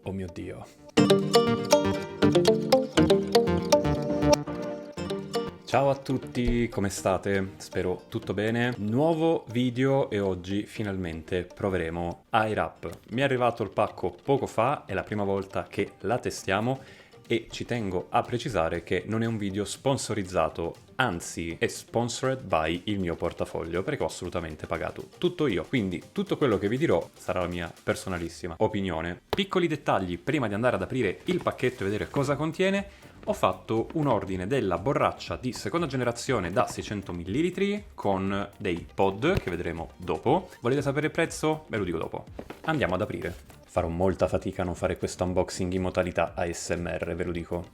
Oh mio Dio. Ciao a tutti, come state? Spero tutto bene. Nuovo video e oggi finalmente proveremo iRap. Mi è arrivato il pacco poco fa, è la prima volta che la testiamo e ci tengo a precisare che non è un video sponsorizzato, anzi è sponsored by il mio portafoglio perché ho assolutamente pagato tutto io, quindi tutto quello che vi dirò sarà la mia personalissima opinione. Piccoli dettagli prima di andare ad aprire il pacchetto e vedere cosa contiene. Ho fatto un ordine della borraccia di seconda generazione da 600 ml con dei pod che vedremo dopo. Volete sapere il prezzo? Ve lo dico dopo. Andiamo ad aprire. Farò molta fatica a non fare questo unboxing in modalità ASMR, ve lo dico.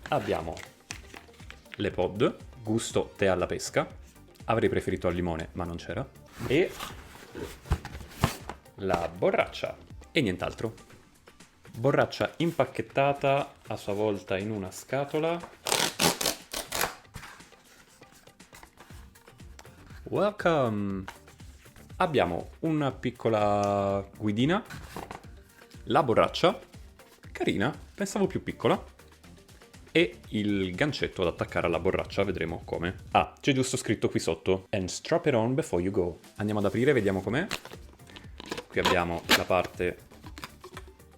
Abbiamo le pod, gusto tè alla pesca. Avrei preferito al limone, ma non c'era. E la borraccia. E nient'altro. Borraccia impacchettata a sua volta in una scatola. Welcome! Abbiamo una piccola guidina, la borraccia, carina, pensavo più piccola, e il gancetto ad attaccare alla borraccia, vedremo come. Ah, c'è giusto scritto qui sotto, and strap it on before you go. Andiamo ad aprire, vediamo com'è. Qui abbiamo la parte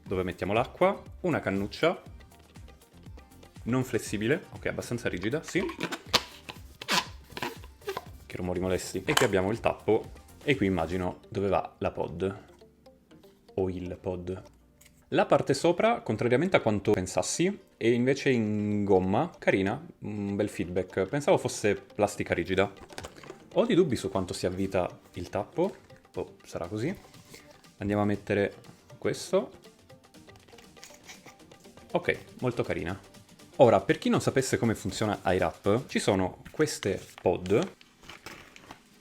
dove mettiamo l'acqua, una cannuccia, non flessibile, ok, abbastanza rigida, sì. Che rumori molesti. E qui abbiamo il tappo, e qui immagino dove va la pod, o il pod. La parte sopra, contrariamente a quanto pensassi, è invece in gomma, carina, un bel feedback. Pensavo fosse plastica rigida. Ho dei dubbi su quanto si avvita il tappo, sarà così. Andiamo a mettere questo. Ok, molto carina. Ora, per chi non sapesse come funziona iRap, ci sono queste pod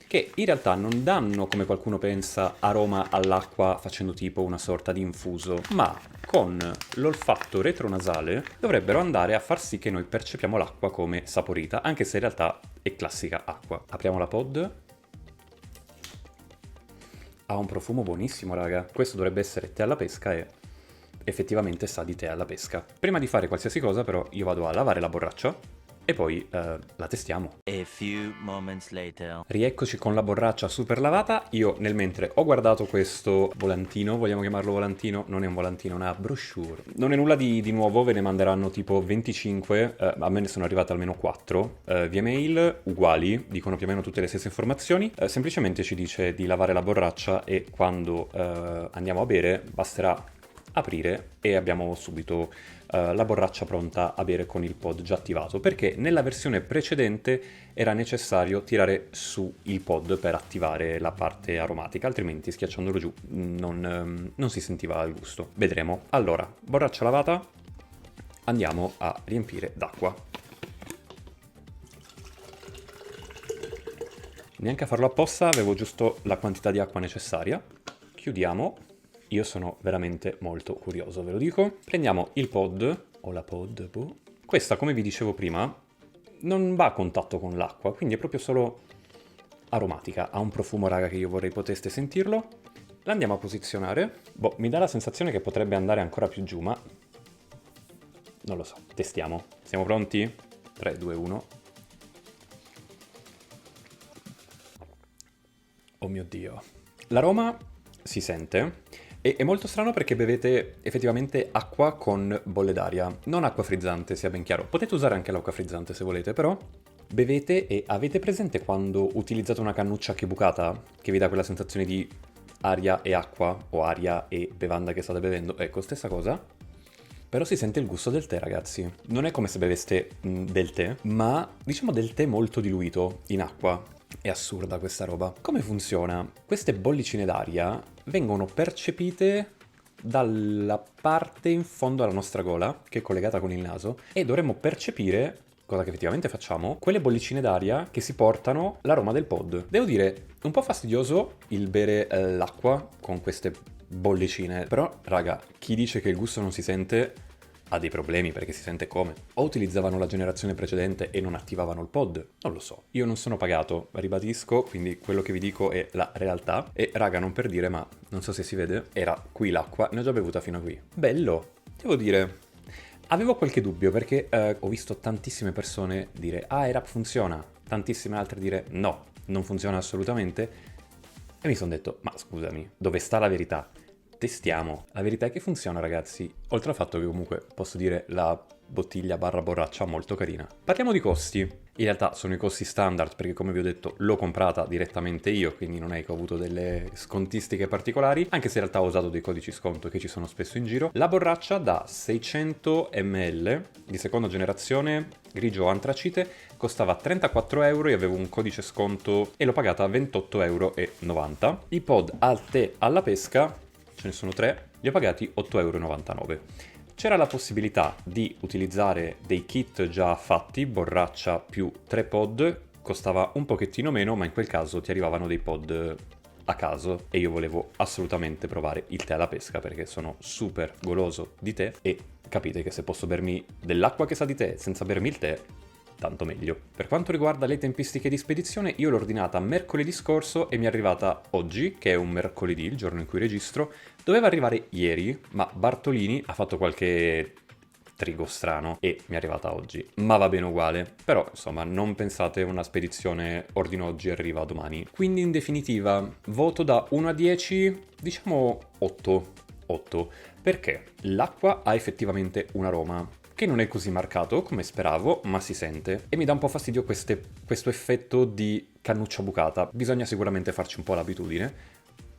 che in realtà non danno, come qualcuno pensa, aroma all'acqua facendo tipo una sorta di infuso, ma con l'olfatto retronasale dovrebbero andare a far sì che noi percepiamo l'acqua come saporita, anche se in realtà è classica acqua. Apriamo la pod. Ha un profumo buonissimo, raga. Questo dovrebbe essere tè alla pesca e effettivamente sa di tè alla pesca. Prima di fare qualsiasi cosa, però, io vado a lavare la borraccia e poi la testiamo. A few moments later. Rieccoci con la borraccia super lavata. Io nel mentre ho guardato questo volantino, vogliamo chiamarlo volantino? Non è un volantino, è una brochure. Non è nulla di nuovo, ve ne manderanno tipo 25, a me ne sono arrivate almeno 4, via mail, uguali, dicono più o meno tutte le stesse informazioni. Semplicemente ci dice di lavare la borraccia e quando andiamo a bere basterà aprire e abbiamo subito la borraccia pronta a bere con il pod già attivato, perché nella versione precedente era necessario tirare su il pod per attivare la parte aromatica, altrimenti schiacciandolo giù non si sentiva il gusto. Vedremo. Allora, borraccia lavata, andiamo a riempire d'acqua. Neanche a farlo apposta, avevo giusto la quantità di acqua necessaria. Chiudiamo. Io sono veramente molto curioso, ve lo dico. Prendiamo il pod, o la pod, boh. Questa, come vi dicevo prima, non va a contatto con l'acqua, quindi è proprio solo aromatica. Ha un profumo, raga, che io vorrei poteste sentirlo. La andiamo a posizionare. Boh, mi dà la sensazione che potrebbe andare ancora più giù, ma non lo so. Testiamo. Siamo pronti? 3, 2, 1. Oh mio Dio. L'aroma si sente. E è molto strano perché bevete effettivamente acqua con bolle d'aria, non acqua frizzante, sia ben chiaro. Potete usare anche l'acqua frizzante se volete, però bevete e avete presente quando utilizzate una cannuccia che è bucata, che vi dà quella sensazione di aria e acqua, o aria e bevanda che state bevendo? Ecco, stessa cosa. Però si sente il gusto del tè, ragazzi. Non è come se beveste del tè, ma diciamo del tè molto diluito in acqua. È assurda questa roba. Come funziona? Queste bollicine d'aria vengono percepite dalla parte in fondo alla nostra gola, che è collegata con il naso, e dovremmo percepire, cosa che effettivamente facciamo, quelle bollicine d'aria che si portano l'aroma del pod. Devo dire, un po' fastidioso il bere l'acqua con queste bollicine, però, raga, chi dice che il gusto non si sente ha dei problemi perché si sente come. O utilizzavano la generazione precedente e non attivavano il pod? Non lo so. Io non sono pagato, ribadisco, quindi quello che vi dico è la realtà. E raga, non per dire, ma non so se si vede, era qui l'acqua, ne ho già bevuta fino a qui. Bello, devo dire. Avevo qualche dubbio perché ho visto tantissime persone dire ah, AirUp funziona, tantissime altre dire no, non funziona assolutamente. E mi sono detto, ma scusami, dove sta la verità? Testiamo. La verità è che funziona, ragazzi. Oltre al fatto che comunque posso dire la bottiglia barra borraccia molto carina. Parliamo di costi. In realtà sono i costi standard perché come vi ho detto l'ho comprata direttamente io, quindi non è che ho avuto delle scontistiche particolari, anche se in realtà ho usato dei codici sconto che ci sono spesso in giro. La borraccia da 600 ml di seconda generazione grigio antracite costava 34 euro e avevo un codice sconto e l'ho pagata a 28,90 euro. I pod al tè alla pesca, ce ne sono 3, li ho pagati 8,99 euro. C'era la possibilità di utilizzare dei kit già fatti, borraccia più 3 pod, costava un pochettino meno, ma in quel caso ti arrivavano dei pod a caso e io volevo assolutamente provare il tè alla pesca perché sono super goloso di tè e capite che se posso bermi dell'acqua che sa di tè senza bermi il tè, tanto meglio. Per quanto riguarda le tempistiche di spedizione, io l'ho ordinata mercoledì scorso e mi è arrivata oggi, che è un mercoledì, il giorno in cui registro. Doveva arrivare ieri, ma Bartolini ha fatto qualche trigo strano e mi è arrivata oggi. Ma va bene uguale. Però, insomma, non pensate una spedizione ordino oggi e arriva domani. Quindi, in definitiva, voto da 1 a 10, diciamo 8. 8. Perché l'acqua ha effettivamente un aroma che non è così marcato come speravo, ma si sente. E mi dà un po' fastidio questo effetto di cannuccia bucata. Bisogna sicuramente farci un po' l'abitudine.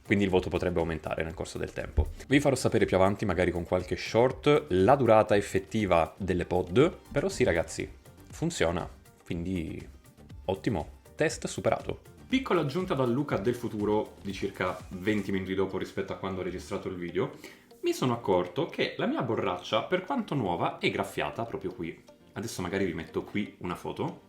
Quindi il voto potrebbe aumentare nel corso del tempo. Vi farò sapere più avanti, magari con qualche short, la durata effettiva delle pod. Però sì ragazzi, funziona. Quindi ottimo. Test superato. Piccola aggiunta da Luca del futuro di circa 20 minuti dopo rispetto a quando ho registrato il video. Mi sono accorto che la mia borraccia, per quanto nuova, è graffiata proprio qui. Adesso magari vi metto qui una foto.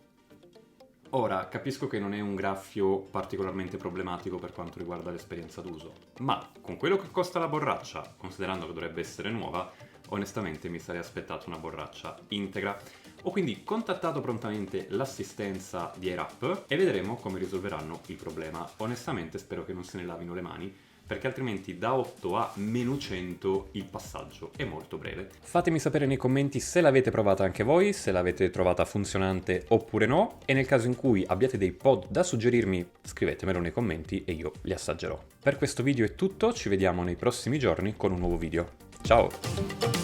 Ora, capisco che non è un graffio particolarmente problematico per quanto riguarda l'esperienza d'uso, ma con quello che costa la borraccia, considerando che dovrebbe essere nuova, onestamente mi sarei aspettato una borraccia integra. Ho quindi contattato prontamente l'assistenza di AirUp e vedremo come risolveranno il problema. Onestamente spero che non se ne lavino le mani, perché altrimenti da 8 a meno 100 il passaggio è molto breve. Fatemi sapere nei commenti se l'avete provata anche voi, se l'avete trovata funzionante oppure no, e nel caso in cui abbiate dei pod da suggerirmi scrivetemelo nei commenti e io li assaggerò. Per questo video è tutto, ci vediamo nei prossimi giorni con un nuovo video. Ciao!